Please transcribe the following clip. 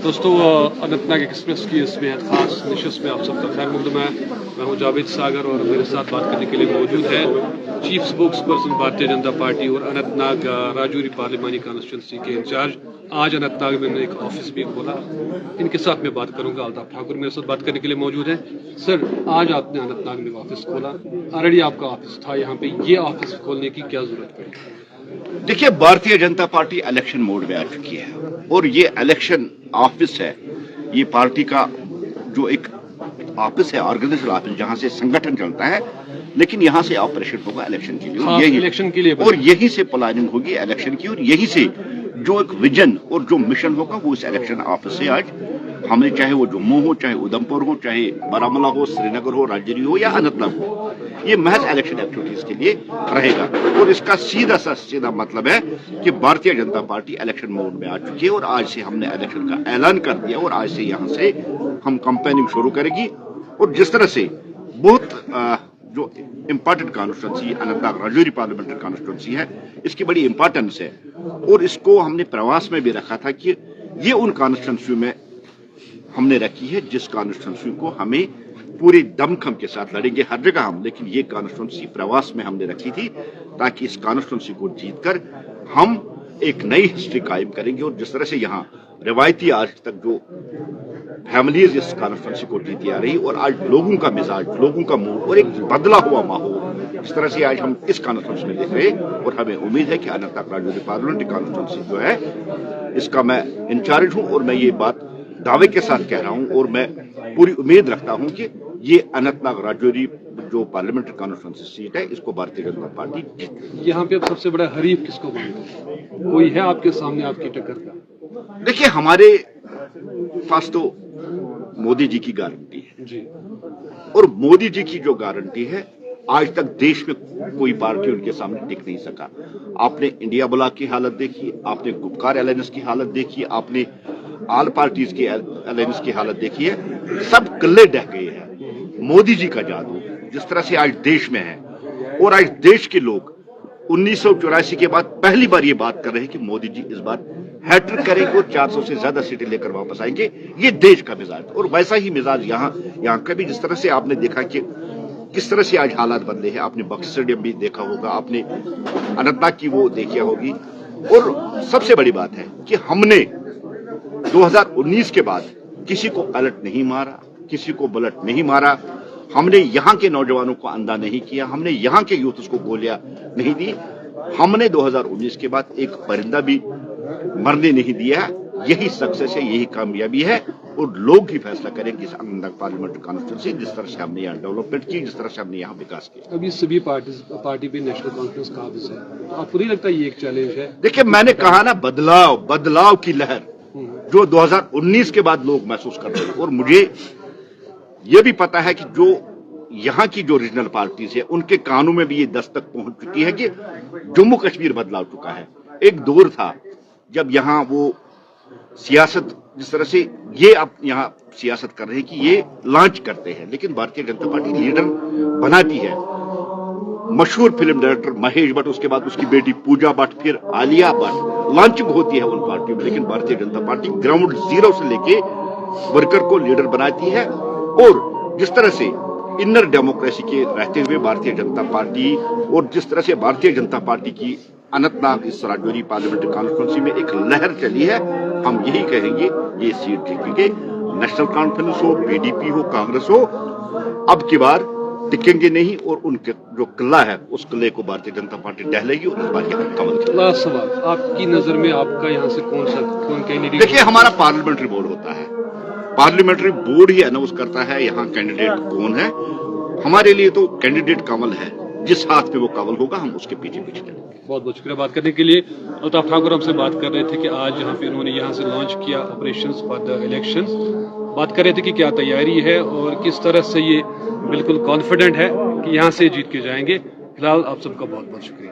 दोस्तों, अनंतनाग एक्सप्रेस की इस बेहद खास नशिस्त में आप सबका खैर मकदम है। मैं हूं जावेद सागर और मेरे साथ बात करने के लिए मौजूद है chief spokes person Bharatiya Janata party और अनंतनाग राजौरी पार्लिमानी कॉन्स्टिट्यूंसी के इंचार्ज। आज अनंतनाग में एक ऑफिस भी खोला, इनके साथ मैं बात करूंगा। अल्ताफ ठाकुर मेरे साथ बात करने के लिए मौजूद है। सर, आज आपने अनंतनाग में ऑफिस खोला, ऑलरेडी आपका ऑफिस था यहाँ पे, ये ऑफिस खोलने की क्या जरूरत पड़ी? देखिए, Bharatiya Janata party election mode में आ चुकी है और ये इलेक्शन ऑफिस है। ये पार्टी का जो एक ऑफिस है, ऑर्गेनाइजेशन ऑफिस, जहां से संगठन चलता है, लेकिन यहां से ऑपरेशन होगा इलेक्शन के लिए, यही इलेक्शन के लिए और यहीं से प्लानिंग होगी इलेक्शन की, और यहीं से जो एक विजन और जो मिशन होगा वो इस इलेक्शन ऑफिस से आज हमने, चाहे वो जम्मू हो, चाहे उधमपुर हो, चाहे बारामूला हो, श्रीनगर हो, राजौरी हो या अनंतनाग हो, ये महज इलेक्शन एक्टिविटीज के लिए रहेगा। और इसका सीधा मतलब है कि Bharatiya Janata party election mode में आ चुकी है और आज से हमने इलेक्शन का ऐलान कर दिया और आज से यहां से हम कैंपेनिंग शुरू करेगी। और जिस तरह से बहुत जो important constituency Anantnag Rajouri parliamentary constituency है, इसकी बड़ी इंपॉर्टेंस है और इसको हमने प्रवास में भी रखा था कि ये उन कॉन्स्टिट्यूंसी में हमने रखी है जिस कॉन्स्टिट्यूंसी को हमें पूरे दमखम के साथ लड़ेंगे हर जगह हम, लेकिन ये कॉन्स्टिट्यूंसी प्रवास में हमने रखी थी ताकि इस कॉन्स्टिट्यूंसी को जीतकर हम एक नई हिस्ट्री कायम करेंगे। और जिस तरह से यहाँ रिवायती आज तक जो फैमिलीज इस कॉन्स्टिट्यूंसी को जीती आ रही और आज लोगों का मिजाज, लोगों का मूड और एक बदला हुआ माहौल, इस तरह से आज हम इस कॉन्स्टिट्यूंसी में देख रहे हैं और हमें उम्मीद है कि अनंतनाग राजौरी पार्लियामेंट्री कॉन्स्टिट्यूंसी जो है, इसका मैं इंचार्ज हूं और मैं ये बात दावे के साथ कह रहा हूं और मैं पूरी उम्मीद रखता हूं कि ये अनंतनाग राजौरी जो पार्लियामेंट्री कॉन्स्टिट्यूंसी सीट है, इसको भारतीय जनता पार्टी जीतेगी। यहाँ पे अब सबसे बड़ा हरीफ किसको मानते हैं? कोई है आपके सामने आपकी टक्कर का? देखिए, हमारे पास तो मोदी जी की गारंटी है जी, और मोदी जी की जो गारंटी है, आज तक देश में कोई पार्टी उनके सामने टिक नहीं सका। आपने इंडिया ब्लॉक की हालत देखी, आपने गुपकार अलायंस की हालत देखी, आपने ऑल पार्टीज की अलायंस की हालत देखी है, सब किले ढह गए हैं। मोदी जी का जादू जिस तरह से आज देश में है और आज देश के लोग 1984 के बाद पहली बार ये बात कर रहे हैं कि मोदी जी इस बार हैट्रिक करेंगे और 400 से ज्यादा सीटें लेकर वापस आएंगे। ये देश का मिजाज और वैसा ही मिजाज यहाँ का भी, जिस तरह से आपने देखा कि किस तरह से आज हालात बदले हैं। आपने बक्सर स्टेडियम भी देखा होगा, आपने अनंतनाग की वो देखी होगी। और सबसे बड़ी बात है कि हमने 2019 के बाद किसी को अलर्ट नहीं मारा, किसी को बुलेट नहीं मारा, हमने यहाँ के नौजवानों को अंधा नहीं किया, हमने यहाँ के यूथ को गोलियां नहीं दी। हमने 2019 के बाद एक परिंदा भी मरने नहीं दिया। यही सक्सेस है, यही कामयाबी है और लोग ही फैसला करेंगे इस अनंतनाग पार्लियामेंट्री कॉन्स्टिट्यूंसी, जिस तरह से हमने यहाँ डेवलपमेंट की, जिस तरह से हमने यहाँ विकास किया। अभी सभी पार्टी भी नेशनल कॉन्फ्रेंस का ऑफिस है, तो आपको नहीं लगता ये एक चैलेंज है? देखिए, मैंने कहा ना, बदलाव की लहर जो 2019 के बाद लोग महसूस कर रहे हैं और मुझे यह भी पता है कि जो यहाँ की जो रीजनल पार्टीज है उनके कानों में भी ये दस्तक पहुंच चुकी है कि जम्मू कश्मीर बदलाव चुका है। एक दौर था जब यहाँ वो सियासत, जिस तरह से ये अब यहाँ सियासत कर रहे हैं कि ये लॉन्च करते हैं, लेकिन भारतीय जनता पार्टी लीडर बनाती है। मशहूर फिल्म डायरेक्टर महेश भट्ट, उसके बाद उसकी बेटी पूजा भट्ट, फिर आलिया भट्ट, लॉन्चिंग होती है उन पार्टियों में, लेकिन Bharatiya Janata party ground zero से लेके वर्कर को लीडर बनाती है। और जिस तरह से इनर डेमोक्रेसी के रहते हुए भारतीय जनता पार्टी और जिस तरह से भारतीय जनता पार्टी की अनंतनाग इस राजौरी पार्लियामेंट्री कॉन्स्टिट्यूंसी में एक लहर चली है, हम यही कहेंगे ये सीट जीतेंगे। नेशनल कॉन्फ्रेंस हो, बीडीपी हो, कांग्रेस हो, अब की बार टिकेंगे नहीं और उनके जो किला है उस किले को भारतीय जनता पार्टी डहलेगी और इस बार की कमल। लास्ट सवाल, आपकी नजर में आपका यहाँ से कौन कैंडिडेट? देखिए, हमारा पार्लियामेंट्री बोर्ड होता है, पार्लियामेंट्री बोर्ड ही अनाउंस करता है यहाँ कैंडिडेट कौन है। हमारे लिए तो कैंडिडेट कमल है, जिस हाथ में वो कमल होगा हम उसके पीछे पीछे चलेंगे। बहुत बहुत शुक्रिया बात करने के लिए। अल्ताफ ठाकुर हमसे बात कर रहे थे कि आज यहाँ पे इन्होंने यहाँ से लॉन्च किया ऑपरेशंस फॉर द इलेक्शंस। बात कर रहे थे कि क्या तैयारी है और किस तरह से ये बिल्कुल कॉन्फिडेंट है कि यहाँ से जीत के जाएंगे। फिलहाल आप सबका बहुत बहुत शुक्रिया।